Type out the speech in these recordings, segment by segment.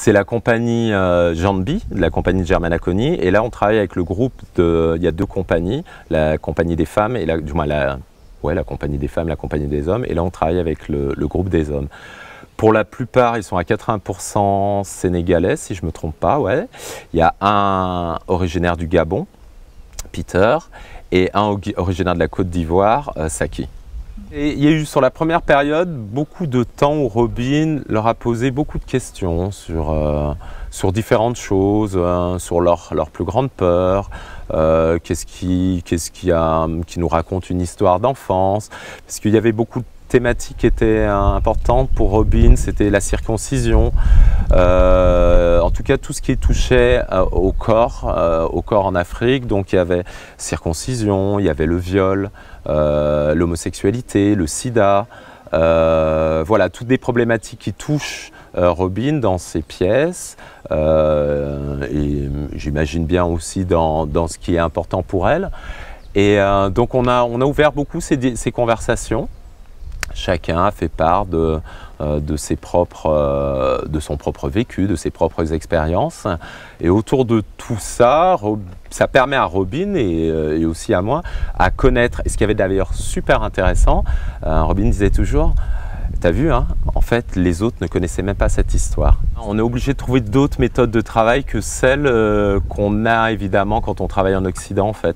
C'est la compagnie Jandby, la compagnie de Germanaconi. Et là, on travaille avec le groupe il y a deux compagnies, la compagnie des femmes et la compagnie des femmes, la compagnie des hommes. Et là, on travaille avec le groupe des hommes. Pour la plupart, ils sont à 80% sénégalais, si je ne me trompe pas. Ouais. Il y a un originaire du Gabon, Peter, et un originaire de la Côte d'Ivoire, Saki. Et il y a eu sur la première période beaucoup de temps où Robin leur a posé beaucoup de questions sur différentes choses, sur leurs plus grandes peurs, qui nous raconte une histoire d'enfance, parce qu'il y avait beaucoup de thématiques qui étaient importantes pour Robin, c'était la circoncision, en tout cas tout ce qui touchait au corps en Afrique. Donc il y avait circoncision, il y avait le viol, l'homosexualité, le sida, voilà, toutes des problématiques qui touchent Robin dans ses pièces, et j'imagine bien aussi dans ce qui est important pour elle. Et donc on a ouvert beaucoup ces conversations. Chacun a fait part de son propre vécu, de ses propres expériences. Et autour de tout ça, ça permet à Robin et aussi à moi à connaître, et ce qui avait d'ailleurs super intéressant, Robin disait toujours, t'as vu, hein, en fait, les autres ne connaissaient même pas cette histoire. On est obligé de trouver d'autres méthodes de travail que celles qu'on a évidemment quand on travaille en Occident, en fait,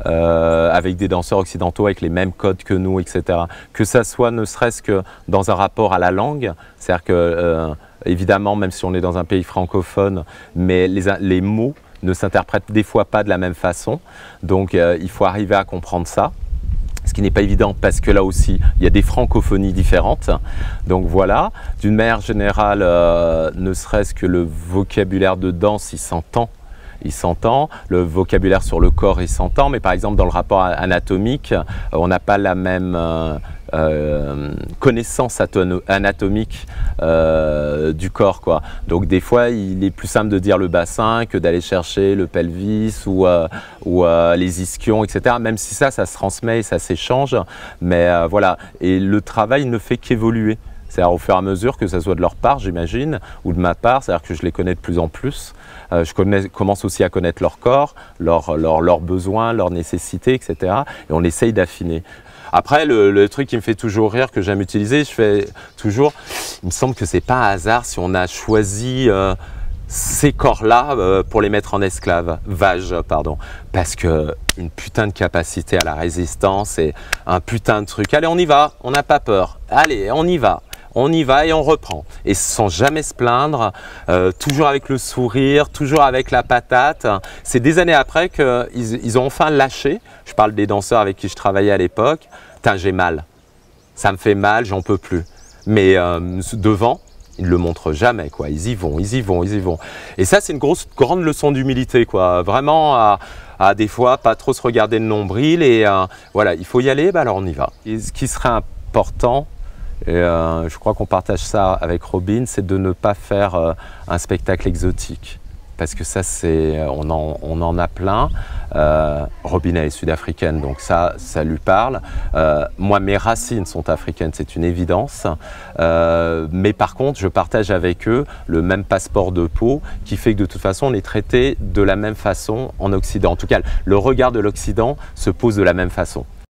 avec des danseurs occidentaux, avec les mêmes codes que nous, etc. Que ça soit ne serait-ce que dans un rapport à la langue, c'est-à-dire que, évidemment, même si on est dans un pays francophone, mais les mots ne s'interprètent des fois pas de la même façon, donc il faut arriver à comprendre ça. Ce qui n'est pas évident parce que là aussi, il y a des francophonies différentes. Donc voilà, d'une manière générale, ne serait-ce que le vocabulaire de danse, il s'entend. Le vocabulaire sur le corps, il s'entend. Mais par exemple, dans le rapport anatomique, on n'a pas la même connaissance anatomique du corps, quoi. Donc des fois, il est plus simple de dire le bassin que d'aller chercher le pelvis ou les ischions, etc. Même si ça se transmet et ça s'échange. Mais voilà, et le travail ne fait qu'évoluer. C'est-à-dire au fur et à mesure que ça soit de leur part, j'imagine, ou de ma part, c'est-à-dire que je les connais de plus en plus. Je commence aussi à connaître leur corps, leurs besoins, leurs nécessités, etc. Et on essaye d'affiner. Après, le truc qui me fait toujours rire, que j'aime utiliser, je fais toujours, il me semble que c'est pas un hasard si on a choisi ces corps-là pour les mettre en esclavage, parce que une putain de capacité à la résistance et un putain de truc. Allez, on y va, on n'a pas peur. Allez, on y va. On y va et on reprend. Et sans jamais se plaindre, toujours avec le sourire, toujours avec la patate. C'est des années après qu'ils ont enfin lâché. Je parle des danseurs avec qui je travaillais à l'époque. Putain, j'ai mal. Ça me fait mal, j'en peux plus. Mais devant, ils ne le montrent jamais, quoi. Ils y vont. Et ça, c'est une grande leçon d'humilité, quoi. Vraiment à des fois, pas trop se regarder le nombril. Et voilà, il faut y aller, alors on y va. Et ce qui serait important, et je crois qu'on partage ça avec Robin, c'est de ne pas faire un spectacle exotique. Parce que ça, on en a plein. Robin, elle est sud-africaine, donc ça lui parle. Moi, mes racines sont africaines, c'est une évidence. Mais par contre, je partage avec eux le même passeport de peau qui fait que de toute façon, on est traité de la même façon en Occident. En tout cas, le regard de l'Occident se pose de la même façon.